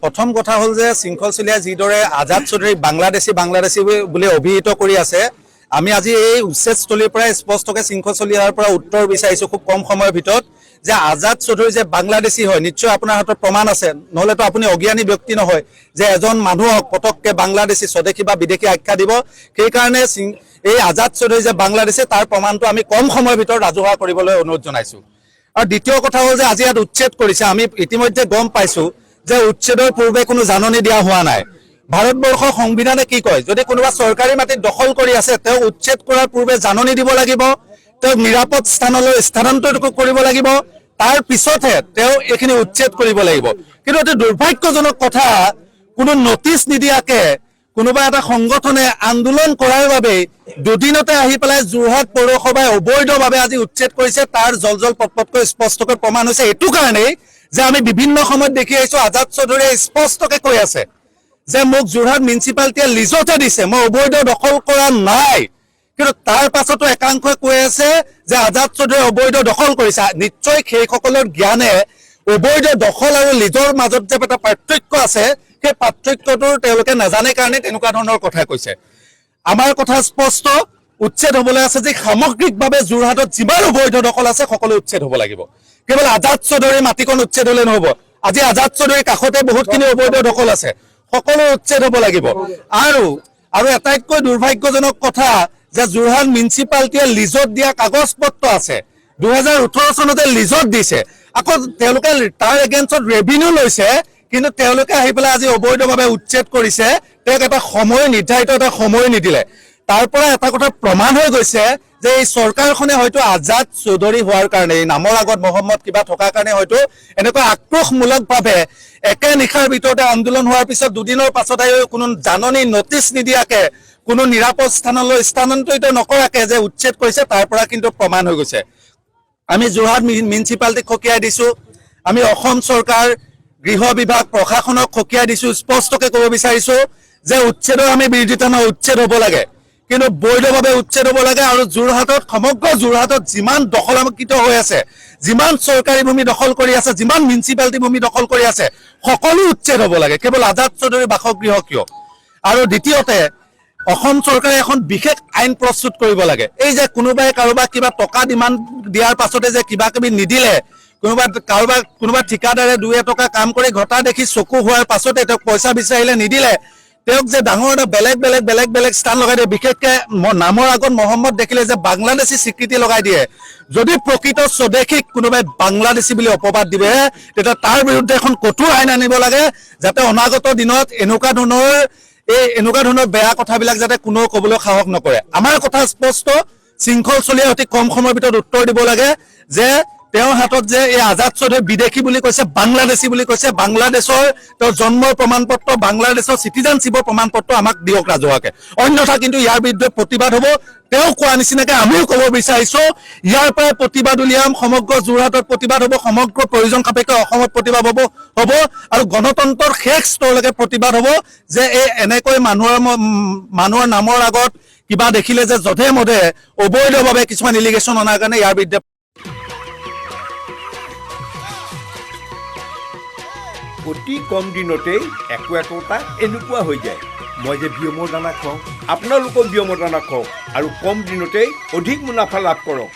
প্ৰথম কথা হ'ল যে শৃংখল চলিয়া যিদৰে আজাদ চৌধুৰী বাংলাদেশী বুলি অভিহিত কৰি আছে, আমি আজি এই উচ্ছেদস্থলীৰ পৰা স্পষ্টকৈ শৃংখল চলিয়াৰ পৰা উত্তৰ বিচাৰিছোঁ খুব কম সময়ৰ ভিতৰত যে আজাদ চৌধুৰী যে বাংলাদেশী হয়, নিশ্চয় আপোনাৰ হাতত প্ৰমাণ আছে, নহ'লেতো আপুনি অজ্ঞানী ব্যক্তি নহয় যে এজন মানুহক পটককৈ বাংলাদেশী স্বদেশী বা বিদেশী আখ্যা দিব। সেইকাৰণে এই আজাদ চৌধুৰী যে বাংলাদেশী তাৰ প্ৰমাণটো আমি কম সময়ৰ ভিতৰত ৰাজহুৱা কৰিবলৈ অনুৰোধ জনাইছোঁ। আৰু দ্বিতীয় কথা হ'ল যে আজি ইয়াত উচ্ছেদ কৰিছে, আমি ইতিমধ্যে গম পাইছোঁ যে উচ্ছেদৰ পূৰ্বে কোনো জাননী দিয়া হোৱা নাই। ভাৰতবৰ্ষৰ সংবিধানে কি কয়, যদি কোনোবা চৰকাৰী মাটিত দখল কৰি আছে তেওঁক উচ্ছেদ কৰাৰ পূৰ্বে জাননী দিব লাগিব, তেওঁক নিৰাপদ স্থানলৈ স্থানান্তৰ কৰিব লাগিব, তাৰ পিছতহে তেওঁ এইখিনি উচ্ছেদ কৰিব লাগিব। কিন্তু অতি দুৰ্ভাগ্যজনক কথা, কোনো নটিচ নিদিয়াকে কোনোবা এটা সংগঠনে আন্দোলন কৰাৰ বাবে দুদিনতে আহি পেলাই যোৰহাট পৌৰসভাই অবৈধভাৱে আজি উচ্ছেদ কৰিছে। তাৰ জল পটপটকৈ স্পষ্টকৈ প্ৰমাণ হৈছে এইটো কাৰণেই যে আমি বিভিন্ন সময়ত দেখি আহিছোঁ আজাদ চৌধুৰীয়ে স্পষ্টকৈ কৈ আছে যে মোক যোৰহাট মিউনিচিপালিটিয়ে লিজতে দিছে, মই অবৈধ দখল কৰা নাই। কিন্তু তাৰ পাছতো একাংশই কৈ আছে যে আজাদ চৌধুৰীয়ে অবৈধ দখল কৰিছে। নিশ্চয় সেইসকলৰ জ্ঞানে অবৈধ দখল আৰু লিজৰ মাজত যে এটা পাৰ্থক্য আছে, সেই পাৰ্থক্যটো তেওঁলোকে নাজানে কাৰণে তেনেকুৱা ধৰণৰ কথা কৈছে। আমাৰ কথা স্পষ্ট, উচ্ছেদ হ'বলৈ আছে যে সামগ্ৰিকভাৱে যোৰহাটত যিমান অবৈধ দখল আছে সকলো উচ্ছেদ হ'ব লাগিব। কেৱল আজাদ চৌধুৰীৰ মাটিকণ উচ্ছেদ হ'লে নহ'ব, আজি আজাদ চৌধুৰীৰ কাষতে বহুতখিনি অবৈধ দখল আছে, সকলো উচ্ছেদ হ'ব লাগিব। আৰু আটাইতকৈ দুৰ্ভাগ্যজনক কথা যে যোৰহাট মিউনিচিপালিটিয়ে লিজত দিয়া কাগজ পত্ৰ আছে, 2018 চনতে লিজত দিছে, আকৌ তেওঁলোকে তাৰ এগেইনষ্টত ৰেভিনিউ লৈছে, কিন্তু তেওঁলোকে আহি পেলাই আজি অবৈধভাৱে উচ্ছেদ কৰিছে। তেওঁক এটা সময় নিৰ্ধাৰিত এটা সময় নিদিলে। তাৰ পৰা এটা কথা প্ৰমাণ হৈ গৈছে যে এই চৰকাৰখনে হয়তো আজাদ চৌধুৰী হোৱাৰ কাৰণে, নামৰ আগত মহম্মদ কিবা থকাৰ কাৰণে হয়তো এনেকুৱা আক্ৰোশমূলকভাৱে একে নিশাৰ ভিতৰতে আন্দোলন হোৱাৰ পিছত দুদিনৰ পাছতে কোনো জাননী নটিচ নিদিয়াকে, কোনো নিৰাপদ স্থানলৈ স্থানান্তৰিত নকৰাকে যে উচ্ছেদ কৰিছে, তাৰ পৰা কিন্তু প্ৰমাণ হৈ গৈছে। আমি যোৰহাট মিউনিচিপালিটিক সকীয়াই দিছোঁ, আমি অসম চৰকাৰ, গৃহ বিভাগ, প্ৰশাসনক সকীয়াই দিছোঁ, স্পষ্টকৈ ক'ব বিচাৰিছোঁ যে উচ্ছেদৰ আমি বিৰোধিতা নহয়, উচ্ছেদ হ'ব লাগে, কিন্তু বৈধভাৱে উচ্ছেদ হ'ব লাগে। আৰু যোৰহাটত, সমগ্ৰ যোৰহাটত যিমান দখলামুক্ত হৈ আছে, যিমান চৰকাৰী ভূমি দখল কৰি আছে, যিমান মিউনিচিপালিটি ভূমি দখল কৰি আছে, সকলো উচ্ছেদ হ'ব লাগে, কেৱল আজাদ চৌধুৰীৰ বাসগৃহ কিয়। আৰু দ্বিতীয়তে অসম চৰকাৰে এখন বিশেষ আইন প্ৰস্তুত কৰিব লাগে। এই যে কোনোবাই কাৰোবাক কিবা টকা ডিমাণ্ড দিয়াৰ পাছতে যে কিবা কিবি নিদিলে, কোনোবা ঠিকাদাৰে 2 এটকা কাম কৰি ঘটা দেখি চকু হোৱাৰ পাছতে তেওঁক পইচা বিচাৰিলে নিদিলে, তেওঁক যে ডাঙৰ বেলেগ স্থান লগাই দিয়ে, বিশেষকৈ নামৰ আগত মহম্মদ দেখিলে যে বাংলাদেশী স্বীকৃতি লগাই দিয়ে। যদি প্ৰকৃত স্বদেশীক কোনোবাই বাংলাদেশী বুলি অপবাদ দিবে, তেতিয়া তাৰ বিৰুদ্ধে এখন কঠোৰ আইন আনিব লাগে, যাতে অনাগত দিনত এনেকুৱা ধৰণৰ বেয়া কথাবিলাক যাতে কোনেও ক'বলৈ সাহস নকৰে। আমাৰ কথা স্পষ্ট, শৃংখল চলিয়াই অতি কম সময়ৰ ভিতৰত উত্তৰ দিব লাগে যে তেওঁৰ হাতত যে এই আজাদ চৌধুৰী বিদেশী বুলি কৈছে, বাংলাদেশী বুলি কৈছে, বাংলাদেশৰ তেওঁৰ জন্মৰ প্ৰমাণ পত্ৰ, বাংলাদেশৰ চিটিজেনশ্বিপৰ প্ৰমাণ পত্ৰ আমাক দিয়ক ৰাজহুৱাকে, অন্যথা কিন্তু ইয়াৰ বিৰুদ্ধে প্ৰতিবাদ হ'ব। তেওঁ কোৱা নিচিনাকৈ আমিও ক'ব বিচাৰিছোঁ, ইয়াৰ পৰাই প্ৰতিবাদ উলিয়াম, সমগ্ৰ যোৰহাটত প্ৰতিবাদ হ'ব, সমগ্ৰ প্ৰয়োজন সাপেক্ষে অসমত প্ৰতিবাদ হ'ব আৰু গণতন্ত্ৰৰ শেষ স্তৰলৈকে প্ৰতিবাদ হ'ব যে এই এনেকৈ মানুহৰ নামৰ আগত কিবা দেখিলে যে যধে মধে অবৈধভাৱে কিছুমান ইলিগেশ্যন অনাৰ কাৰণে ইয়াৰ বিৰুদ্ধে অতি কম দিনতেই একোটা এনেকুৱা হৈ যায়। মই যে বিয়মৰ দানা খুৱাওঁ, আপোনালোকেও বিয়মৰ দানা খুৱাওক আৰু কম দিনতেই অধিক মুনাফা লাভ কৰক।